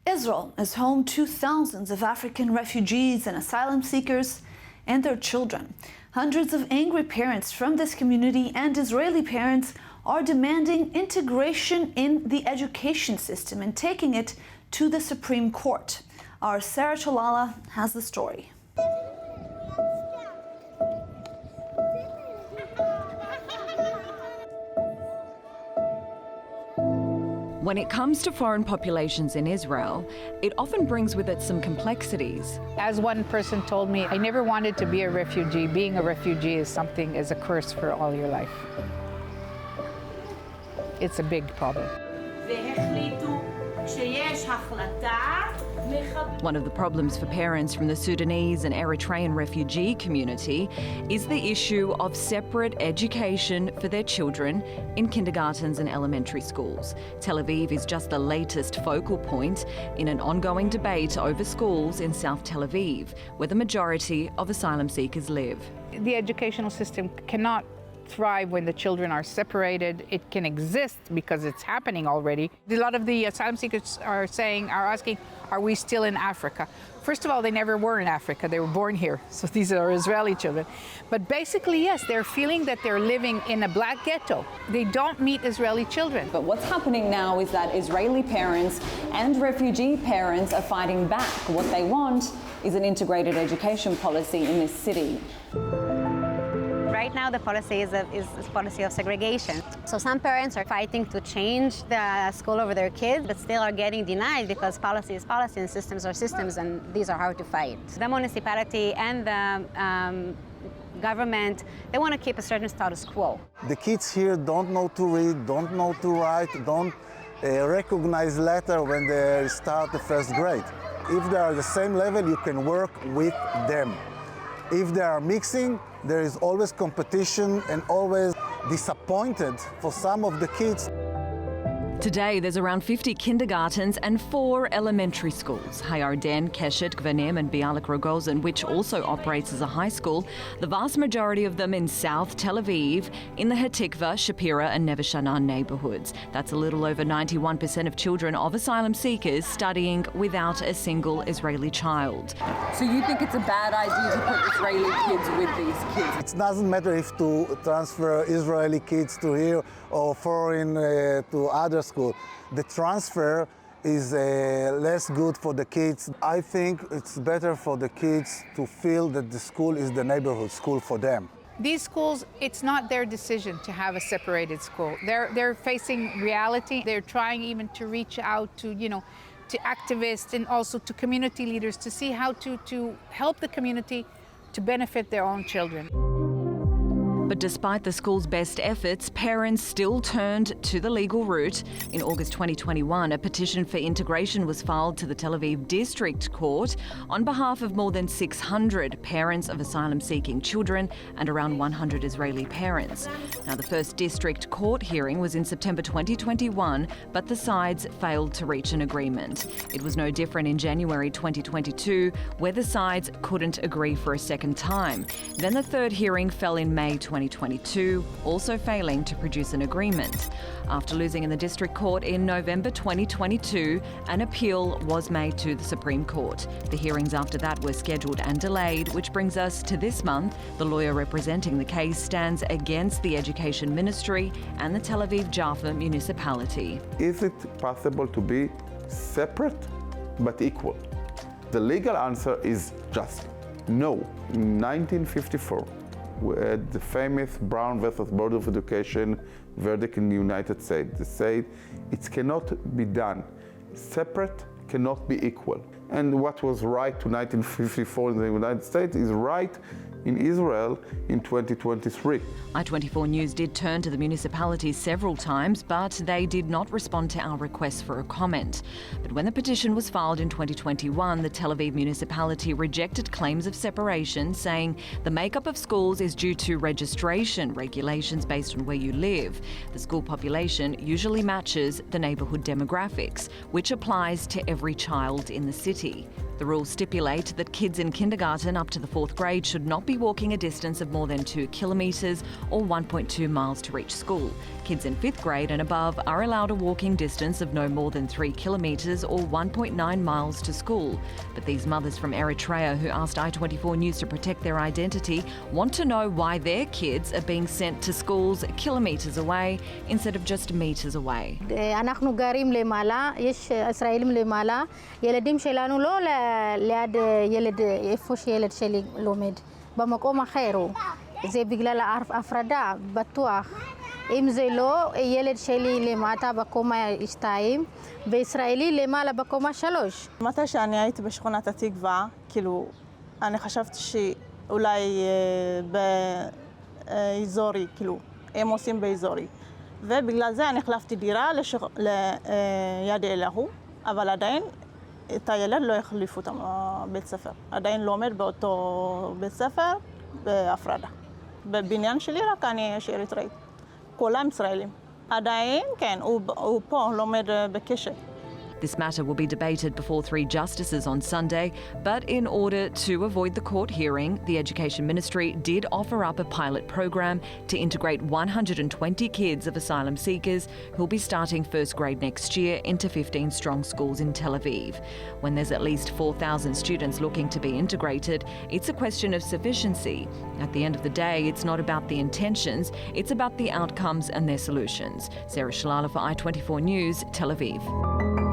Israel is home to thousands of African refugees and asylum seekers and their children. Hundreds of angry parents from this community and Israeli parents are demanding integration in the education system and taking it to the Supreme Court. Our Sarah Chalala has the story. When it comes to foreign populations in Israel, it often brings with it some complexities. As one person told me, I never wanted to be a refugee. Being a refugee is a curse for all your life. It's a big problem. One of the problems for parents from the Sudanese and Eritrean refugee community is the issue of separate education for their children in kindergartens and elementary schools. Tel Aviv is just the latest focal point in an ongoing debate over schools in South Tel Aviv, where the majority of asylum seekers live. The educational system cannot thrive when the children are separated. It can exist because it's happening already. A lot of the asylum seekers are asking, are we still in Africa? First of all, they never were in Africa. They were born here. So these are Israeli children. But basically, yes, they're feeling that they're living in a black ghetto. They don't meet Israeli children. But what's happening now is that Israeli parents and refugee parents are fighting back. What they want is an integrated education policy in this city. Right now, the policy is a policy of segregation. So some parents are fighting to change the school over their kids, but still are getting denied because policy is policy and systems are systems, and these are hard to fight. The municipality and the government, they want to keep a certain status quo. The kids here don't know to read, don't know to write, don't recognize letter when they start the first grade. If they are the same level, you can work with them. If they are mixing, there is always competition and always disappointed for some of the kids. Today, there's around 50 kindergartens and 4 elementary schools, Hayarden, Keshet, Gvanim and Bialik Rogozin, which also operates as a high school, the vast majority of them in South Tel Aviv, in the Hatikva, Shapira and Neve Sha'anan neighbourhoods. That's a little over 91% of children of asylum seekers studying without a single Israeli child. So you think it's a bad idea to put Israeli kids with these kids? It doesn't matter if to transfer Israeli kids to here or foreign to other school. The transfer is less good for the kids. I think it's better for the kids to feel that the school is the neighborhood school for them. These schools, it's not their decision to have a separated school. They're facing reality. They're trying even to reach out to, to activists and also to community leaders to see how to help the community to benefit their own children. But despite the school's best efforts, parents still turned to the legal route. In August 2021, a petition for integration was filed to the Tel Aviv District Court on behalf of more than 600 parents of asylum-seeking children and around 100 Israeli parents. Now, the first district court hearing was in September 2021, but the sides failed to reach an agreement. It was no different in January 2022, where the sides couldn't agree for a second time. Then the third hearing fell in May 2022, also failing to produce an agreement. After losing in the district court in November 2022, an appeal was made to the Supreme Court. The hearings after that were scheduled and delayed, which brings us to this month. The lawyer representing the case stands against the Education Ministry and the Tel Aviv Jaffa municipality. Is it possible to be separate but equal? The legal answer is just no. In 1954, we had the famous Brown versus Board of Education verdict in the United States. They said it cannot be done. Separate cannot be equal. And what was right to 1954 in the United States is right in Israel in 2023. i24NEWS did turn to the municipality several times, but they did not respond to our request for a comment. But when the petition was filed in 2021, the Tel Aviv municipality rejected claims of separation, saying the makeup of schools is due to registration regulations based on where you live. The school population usually matches the neighbourhood demographics, which applies to every child in the city. The rules stipulate that kids in kindergarten up to the 4th grade should not be walking a distance of more than 2 kilometres or 1.2 miles to reach school. Kids in 5th grade and above are allowed a walking distance of no more than 3 kilometres or 1.9 miles to school. But these mothers from Eritrea who asked i24NEWS to protect their identity want to know why their kids are being sent to schools kilometres away instead of just metres away. אנחנו גרים למעלה, יש ישראלים למעלה, ילדים שלנו לא ליד ילד, איפה שילד שלי לומד, במקום אחר הוא. זה בגלל ההפרדה, בטוח. אם זה לא, ילד שלי למטה בקומה 2, וישראלי למעלה בקומה 3. מתי שאני הייתי בשכונת התקווה, כאילו, אני חשבתי שאולי באזורי, כאילו, הם עושים באזורי. ובגלל זה אני החלפתי דירה ליד אלוהו, אבל עדיין את הילד לא החליפו אותם בבית ספר. עדיין לומד באותו בית ספר בהפרדה. בבניין שלי רק אני יש אריתראית. כולם ישראלים. עדיין, כן, הוא פה לומד בקשת. This matter will be debated before 3 justices on Sunday, but in order to avoid the court hearing, the Education Ministry did offer up a pilot program to integrate 120 kids of asylum seekers who'll be starting 1st grade next year into 15 strong schools in Tel Aviv. When there's at least 4,000 students looking to be integrated, it's a question of sufficiency. At the end of the day, it's not about the intentions, it's about the outcomes and their solutions. Sarah Shalala for i24NEWS, Tel Aviv.